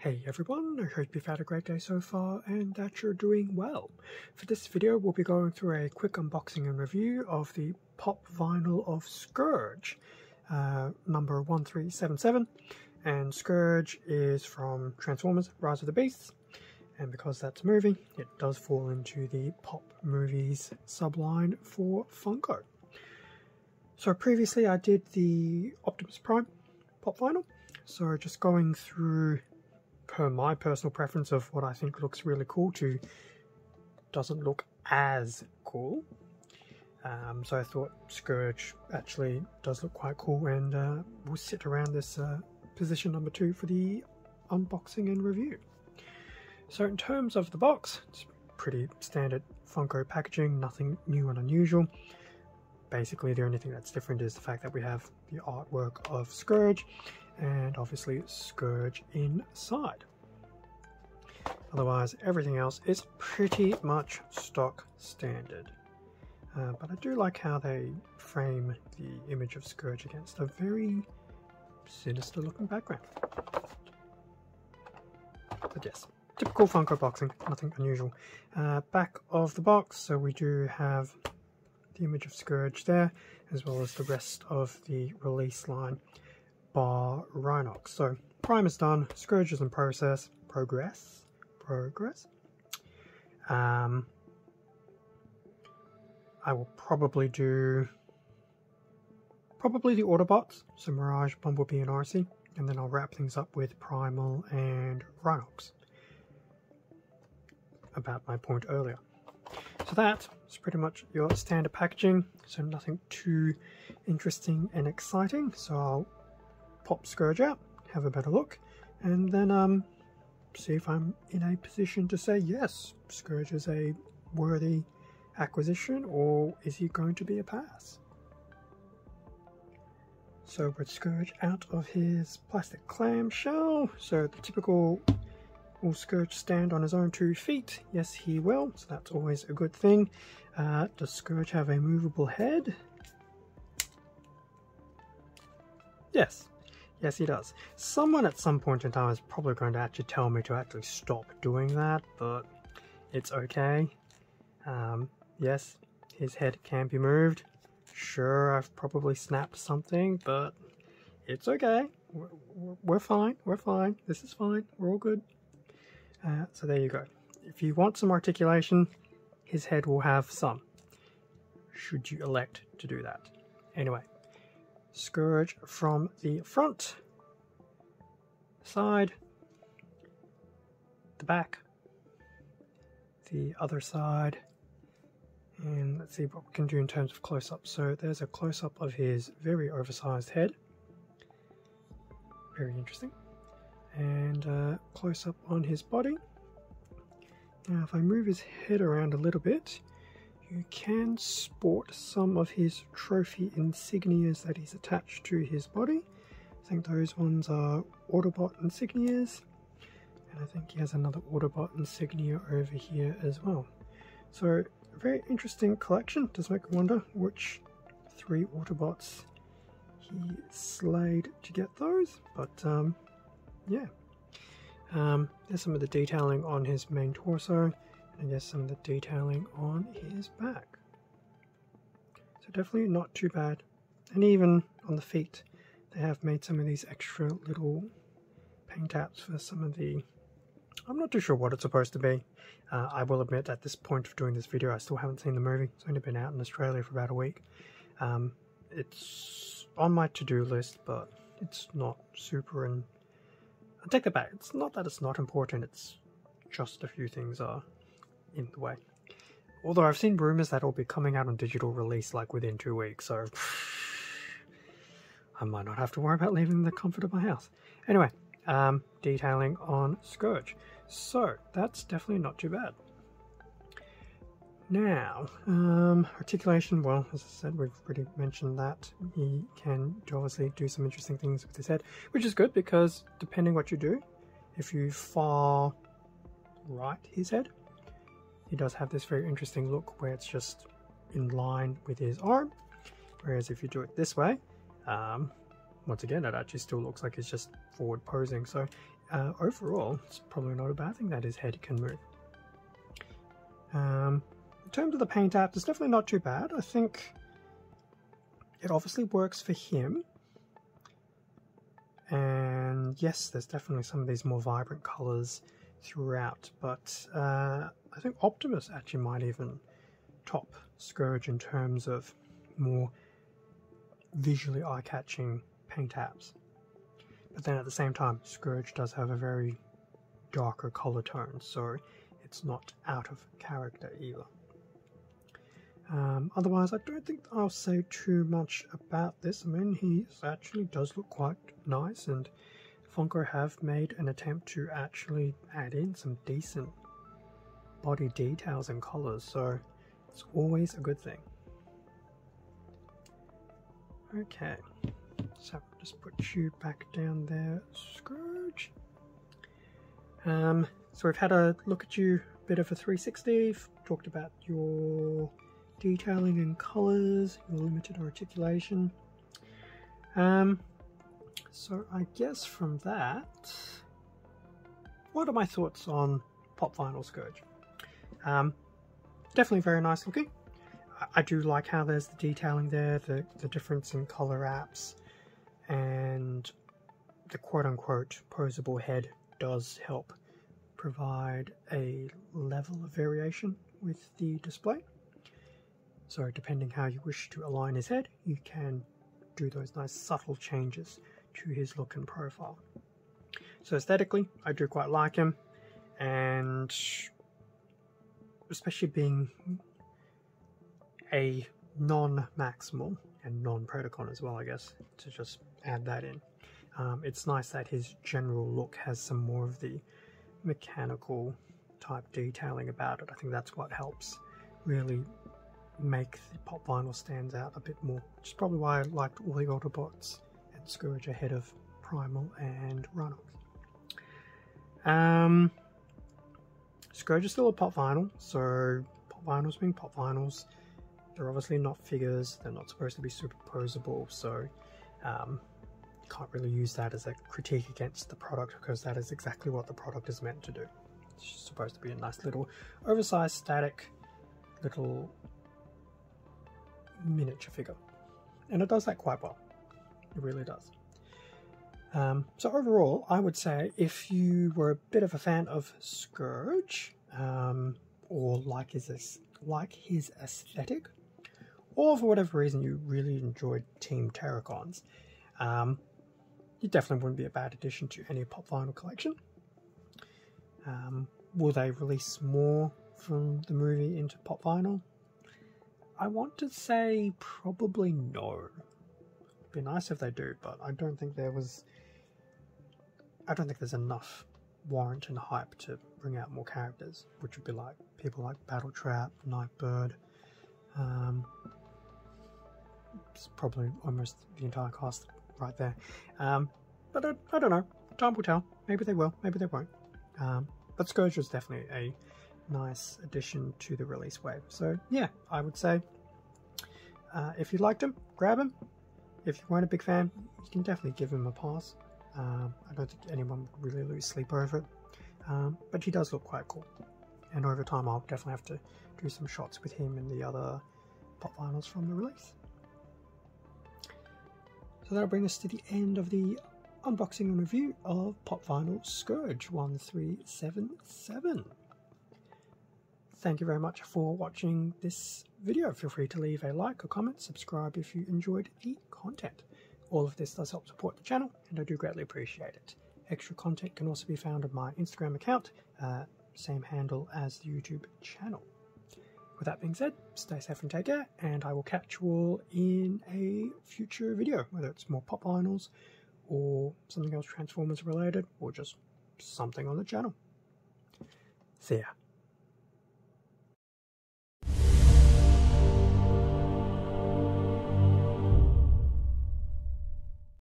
Hey everyone, I hope you've had a great day so far and that you're doing well. For this video we'll be going through a quick unboxing and review of the pop vinyl of Scourge, number 1377, and Scourge is from Transformers Rise of the Beasts, and because that's a movie it does fall into the pop movies subline for Funko. So previously I did the Optimus Prime pop vinyl, so just going through per my personal preference of what I think looks really cool to doesn't look as cool. So I thought Scourge actually does look quite cool, and we'll sit around this position number 2 for the unboxing and review. So in terms of the box, it's pretty standard Funko packaging, nothing new and unusual. Basically the only thing that's different is the fact that we have the artwork of Scourge and obviously Scourge inside. Otherwise everything else is pretty much stock standard. But I do like how they frame the image of Scourge against a very sinister looking background. But yes, typical Funko boxing, nothing unusual. Back of the box, so we do have the image of Scourge there, as well as the rest of the release line bar Rhinox. So Prime is done, Scourge is in progress. I will probably do the Autobots, so Mirage, Bumblebee and RC, and then I'll wrap things up with Primal and Rhinox. About my point earlier. So that is pretty much your standard packaging, so nothing too interesting and exciting. So I'll pop Scourge out, have a better look, and then see if I'm in a position to say yes, Scourge is a worthy acquisition, or is he going to be a pass? So with Scourge out of his plastic clamshell, so the typical, will Scourge stand on his own 2 feet? Yes, he will, so that's always a good thing. Does Scourge have a movable head? Yes. Yes, he does. Someone at some point in time is probably going to actually tell me to actually stop doing that, but it's okay. Yes, his head can be moved. Sure, I've probably snapped something, but it's okay. We're fine. We're fine. This is fine. We're all good. So there you go. If you want some articulation, his head will have some, should you elect to do that. Anyway, Scourge from the front, side, the back, the other side, and let's see what we can do in terms of close-up. So there's a close-up of his very oversized head, very interesting, and close-up on his body. Now if I move his head around a little bit, you can sport some of his trophy insignias that he's attached to his body. I think those ones are Autobot insignias, and I think he has another Autobot insignia over here as well. So a very interesting collection. Does make me wonder which 3 Autobots he slayed to get those, but yeah. There's some of the detailing on his main torso, and I guess some of the detailing on his back. So definitely not too bad. And even on the feet, they have made some of these extra little paint apps for some of the... I'm not too sure what it's supposed to be. I will admit at this point of doing this video I still haven't seen the movie. It's only been out in Australia for about a week. It's on my to-do list, but it's not super... and I take that back. It's not that it's not important, it's just a few things are in the way. Although I've seen rumors that it'll be coming out on digital release like within 2 weeks, so I might not have to worry about leaving the comfort of my house. Anyway, detailing on Scourge. So that's definitely not too bad. Now, articulation, well, as I said, we've already mentioned that he can obviously do some interesting things with his head, which is good because depending what you do, if you far right his head, he does have this very interesting look where it's just in line with his arm, whereas if you do it this way, once again, it actually still looks like it's just forward posing. So overall, it's probably not a bad thing that his head can move. In terms of the paint app, it's definitely not too bad. I think it obviously works for him. And yes, there's definitely some of these more vibrant colors throughout, but I think Optimus actually might even top Scourge in terms of more visually eye-catching paint apps. But then at the same time, Scourge does have a very darker color tone, so it's not out of character either. Otherwise, I don't think I'll say too much about this. I mean, he actually does look quite nice, and Funko have made an attempt to actually add in some decent body details and colors, so it's always a good thing. Okay, so just put you back down there, Scourge. So we've had a look at you, a bit of a 360, talked about your detailing and colors, your limited articulation. So I guess from that, what are my thoughts on Pop Vinyl Scourge? Definitely very nice looking. I do like how there's the detailing there, the difference in color apps, and the quote-unquote posable head does help provide a level of variation with the display. So depending how you wish to align his head, you can do those nice subtle changes to his look and profile. So aesthetically, I do quite like him, and especially being a non-Maximal and non-Predacon as well, I guess, to just add that in. It's nice that his general look has some more of the mechanical type detailing about it. I think that's what helps really make the Pop Vinyl stands out a bit more, which is probably why I liked all the Autobots and Scourge ahead of Primal and Runox. Scourge is still a Pop Vinyl, so Pop Vinyls being Pop Vinyls, they're obviously not figures, they're not supposed to be superposable, so can't really use that as a critique against the product, because that is exactly what the product is meant to do. It's supposed to be a nice little oversized static little miniature figure, and it does that quite well. It really does. So overall, I would say if you were a bit of a fan of Scourge, or like his aesthetic, or for whatever reason you really enjoyed Team Terrorcons, you definitely wouldn't be a bad addition to any Pop Vinyl collection. Will they release more from the movie into Pop Vinyl? I want to say probably no. It'd be nice if they do, but I don't think there's enough warrant and hype to bring out more characters, which would be like people like Battletrap, Nightbird. It's probably almost the entire cast right there. But I don't know. Time will tell. Maybe they will, maybe they won't. But Scourge was definitely a nice addition to the release wave. So yeah, I would say if you liked him, grab him. If you weren't a big fan, you can definitely give him a pass. I don't think anyone would really lose sleep over it. But he does look quite cool. And over time I'll definitely have to do some shots with him and the other Pop Vinyls from the release. So that'll bring us to the end of the unboxing and review of Pop Vinyl Scourge 1377. Thank you very much for watching this video. Feel free to leave a like or comment, subscribe if you enjoyed the content. All of this does help support the channel, and I do greatly appreciate it. Extra content can also be found on my Instagram account, same handle as the YouTube channel. With that being said, stay safe and take care, and I will catch you all in a future video, whether it's more Pop Vinyls or something else Transformers related, or just something on the channel. See ya.